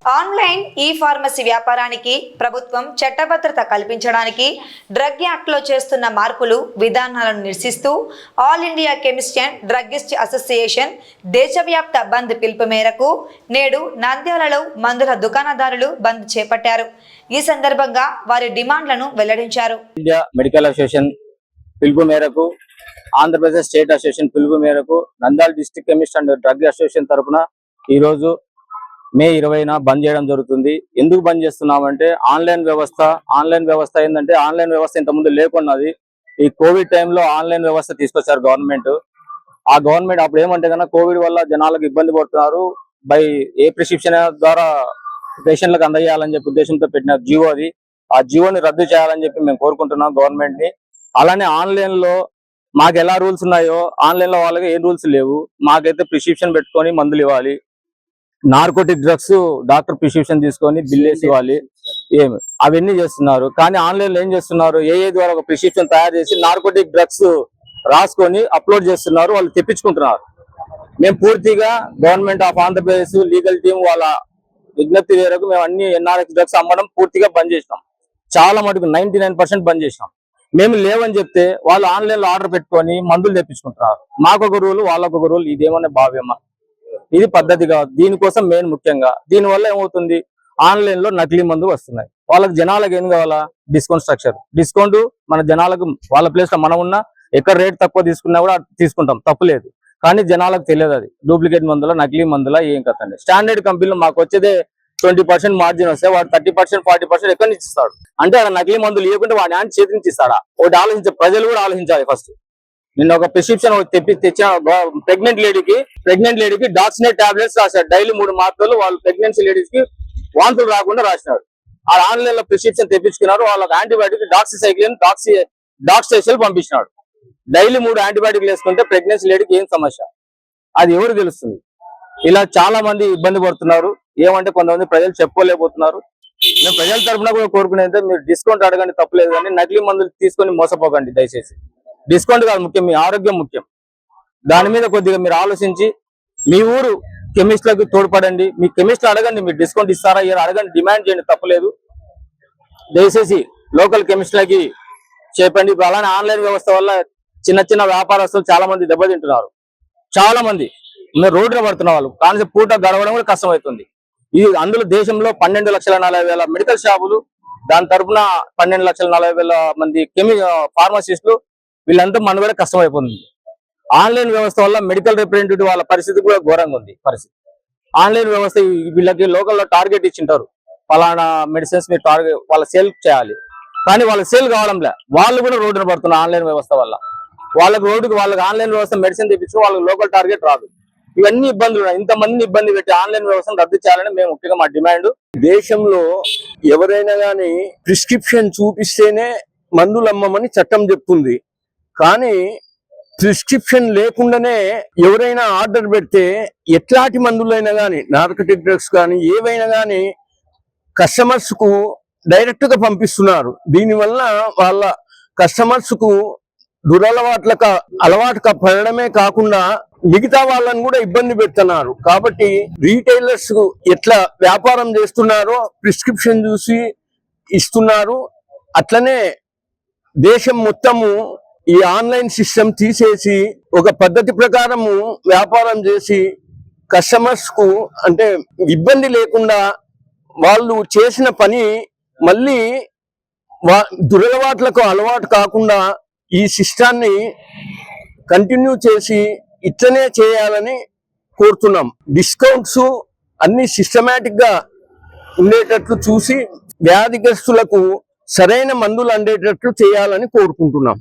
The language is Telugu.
ఆన్లైన్ ఈ ఫార్మసీ వ్యాపారానికి ప్రభుత్వం చట్టభద్రత కల్పించడానికి డ్రగ్ యాక్ట్ లో చేస్తున్న మార్పులు విధానాలను నిరసిస్తూ all India chemist and druggist association దేశవ్యాప్త బంద్ పిలుపు మేరకు నేడు నంద్యాలలో మందుల దుకాణదారులు బంద్ చేపట్టారు. ఈ సందర్భంగా వారి డిమాండ్లను వెల్లడించారు. ఇండియా మెడికల్ అసోసియేషన్ పిలుపు మేరకు, ఆంధ్రప్రదేశ్ స్టేట్ అసోసియేషన్ పిలుపు మేరకు Nandyal district chemist and drug association తరఫున ఈరోజు మే 20న బంద్ చేయడం జరుగుతుంది. ఎందుకు బంద్ చేస్తున్నామంటే ఆన్లైన్ వ్యవస్థ ఏంటంటే ఆన్లైన్ వ్యవస్థ ఇంతకుముందు లేకున్నది. ఈ కోవిడ్ టైంలో ఆన్లైన్ వ్యవస్థ తీసుకొచ్చారు గవర్నమెంట్. ఆ గవర్నమెంట్ అప్పుడు ఏమంటే కన్నా కోవిడ్ వల్ల జనాలకు ఇబ్బంది పడుతున్నారు, బై ఏ ప్రిస్క్రిప్షన్ ద్వారా పేషెంట్లకు అందజేయాలని చెప్పి ఉద్దేశంతో పెట్టిన జియో అది. ఆ జియోని రద్దు చేయాలని చెప్పి మేము కోరుకుంటున్నాం గవర్నమెంట్ ని. అలానే ఆన్లైన్ లో మాకు ఎలా రూల్స్ ఉన్నాయో ఆన్లైన్ లో వాళ్ళకి ఏ రూల్స్ లేవు. మాకైతే ప్రిస్క్రిప్షన్ పెట్టుకొని మందులు ఇవ్వాలి, నార్కోటిక్ డ్రగ్స్ డాక్టర్ ప్రిస్క్రిప్షన్ తీసుకొని బిల్ వేసి ఇవ్వాలి, ఏమి అవన్నీ చేస్తున్నారు. కానీ ఆన్లైన్ లో ఏం చేస్తున్నారు, ఏ ద్వారా ఒక ప్రిస్క్రిప్షన్ తయారు చేసి నార్కోటిక్ డ్రగ్స్ రాసుకొని అప్లోడ్ చేస్తున్నారు, వాళ్ళు తెప్పించుకుంటున్నారు. మేము పూర్తిగా government of Andhra Pradesh legal team వాళ్ళ విజ్ఞప్తి మేరకు మేము అన్ని ఎన్ఆర్ఎక్స్ డ్రగ్స్ అమ్మడం పూర్తిగా బంద్ చేసినాం. చాలా మటుకు 99% బంద్ చేసినాం. మేము లేవని చెప్తే వాళ్ళు ఆన్లైన్ లో ఆర్డర్ పెట్టుకొని మందులు తెప్పించుకుంటున్నారు. మాకొక రూల్ వాళ్ళకొక రూల్, ఇదేమన్నా భావ్యమా? ఇది పద్ధతి కాదు. దీనికోసం మెయిన్ ముఖ్యంగా దీనివల్ల ఏమవుతుంది, ఆన్లైన్ లో నకిలీ మందు వస్తున్నాయి. వాళ్ళకి జనాలకు ఏం కావాలా, డిస్కౌంట్ స్ట్రక్చర్. డిస్కౌంట్ మన జనాలకు వాళ్ళ ప్లేస్ లో మనం ఉన్నా ఎక్కడ రేట్ తక్కువ తీసుకున్నా కూడా తీసుకుంటాం, తప్పులేదు. కానీ జనాలకు తెలియదు అది డూప్లికేట్ మందుల నకిలీ మందుల ఏం కదండి. స్టాండర్డ్ కంపెనీలో మాకు వచ్చేదే 20% మార్జిన్ వస్తే వాడు 30% 40% ఎక్కడి నుంచి ఇస్తాడు? అంటే అక్కడ నకిలీ మందులు ఇవ్వకుంటే వాడి హ్యాండ్ చేతి నుంచి ఇస్తాడా? ఒకటి ఆలోచించే ప్రజలు కూడా ఆలోచించాలి. ఫస్ట్ నిన్న ఒక ప్రిస్క్రిప్షన్ తెచ్చిన ప్రెగ్నెంట్ లేడీకి డాక్సినేట్ టాబ్లెట్స్ రాశారు. డైలీ 3 మాత్రలు వాళ్ళు ప్రెగ్నెన్సీ లేడీస్ కి వాంతులు రాకుండా రాసినారు. ఆ ఆన్లైన్ లో ప్రిస్క్రిప్షన్ తెప్పించుకున్నారు. వాళ్ళకి యాంటీబయాటిక్ డాక్సిసైక్లిన్ డాక్స్టేషల్ పంపించినాడు. డైలీ 3 యాంటీబయాటిక్లు వేసుకుంటే ప్రెగ్నెన్సీ లేడీకి ఏం సమస్య, అది ఎవరు తెలుస్తుంది? ఇలా చాలా మంది ఇబ్బంది పడుతున్నారు. ఏమంటే కొంతమంది ప్రజలు చెప్పుకోలేకపోతున్నారు. మేము ప్రజల తరఫున కూడా కోరుకునేది మీరు డిస్కౌంట్ అడగండి, తప్పలేదు. కానీ నకిలీ మందులు తీసుకొని మోసపోకండి దయచేసి. డిస్కౌంట్ కాదు ముఖ్యం, మీ ఆరోగ్యం ముఖ్యం. దాని మీద కొద్దిగా మీరు ఆలోచించి మీ ఊరు కెమిస్ట్లకు తోడ్పడండి. మీ కెమిస్ట్లు అడగండి, మీరు డిస్కౌంట్ ఇస్తారా ఇలా అడగండి, డిమాండ్ చేయండి, తప్పలేదు. దయచేసి లోకల్ కెమిస్ట్లకి చెప్పండి. అలానే ఆన్లైన్ వ్యవస్థ వల్ల చిన్న చిన్న వ్యాపారస్తులు చాలా మంది దెబ్బతింటున్నారు. చాలా మంది రోడ్డున పడుతున్న వాళ్ళు కానీ పూట గడవడం కూడా కష్టమవుతుంది. అందులో దేశంలో 12,40,000 మెడికల్ షాపులు, దాని తరఫున 12,40,000 మంది ఫార్మసిస్టులు, వీళ్ళంతా మనుగడ కష్టమైపోతుంది. ఆన్లైన్ వ్యవస్థ వల్ల మెడికల్ రిప్రజెంటేటివ్ వాళ్ళ పరిస్థితి కూడా ఘోరంగా ఉంది. పరిస్థితి ఆన్లైన్ వ్యవస్థ వీళ్ళకి లోకల్లో టార్గెట్ ఇచ్చింటారు, ఫలానా మెడిసిన్స్ మీరు టార్గెట్ వాళ్ళ సేల్ చేయాలి. కానీ వాళ్ళ సేల్ కావడంలే, వాళ్ళు కూడా రోడ్డున పడుతున్నారు. ఆన్లైన్ వ్యవస్థ వల్ల వాళ్ళకి ఆన్లైన్ వ్యవస్థ మెడిసిన్ తెప్పించు వాళ్ళకి లోకల్ టార్గెట్ రాదు. ఇవన్నీ ఇబ్బందులు ఉన్నాయి. ఇంతమందిని ఇబ్బంది పెట్టి ఆన్లైన్ వ్యవస్థను రద్దు చేయాలని మేము ముఖ్యంగా మా డిమాండ్. దేశంలో ఎవరైనా కానీ ప్రిస్క్రిప్షన్ చూపిస్తేనే మందులు అమ్మమని చట్టం చెప్తుంది. కానీ ప్రిస్క్రిప్షన్ లేకుండానే ఎవరైనా ఆర్డర్ పెడితే ఎట్లాంటి మందులైనా కానీ, నార్కోటిక్ డ్రగ్స్ కానీ ఏవైనా కానీ కస్టమర్స్ కు డైరెక్ట్ గా పంపిస్తున్నారు. దీనివల్ల వాళ్ళ కస్టమర్స్ కు అలవాటు పడడమే కాకుండా మిగతా వాళ్ళని కూడా ఇబ్బంది పెడుతున్నారు. కాబట్టి రీటైలర్స్ ఎట్లా వ్యాపారం చేస్తున్నారో ప్రిస్క్రిప్షన్ చూసి ఇస్తున్నారు. అట్లనే దేశం మొత్తము ఈ ఆన్లైన్ సిస్టమ్ తీసేసి ఒక పద్ధతి ప్రకారము వ్యాపారం చేసి కస్టమర్స్ కు అంటే ఇబ్బంది లేకుండా వాళ్ళు చేసిన పని మళ్ళీ దురలవాట్లకు అలవాటు కాకుండా ఈ సిస్టాన్ని కంటిన్యూ చేసి ఇట్లనే చేయాలని కోరుతున్నాం. డిస్కౌంట్స్ అన్ని సిస్టమేటిక్ గా ఉండేటట్లు చూసి వ్యాధిగ్రస్తులకు సరైన మందులు అందేటట్లు చేయాలని కోరుకుంటున్నాం.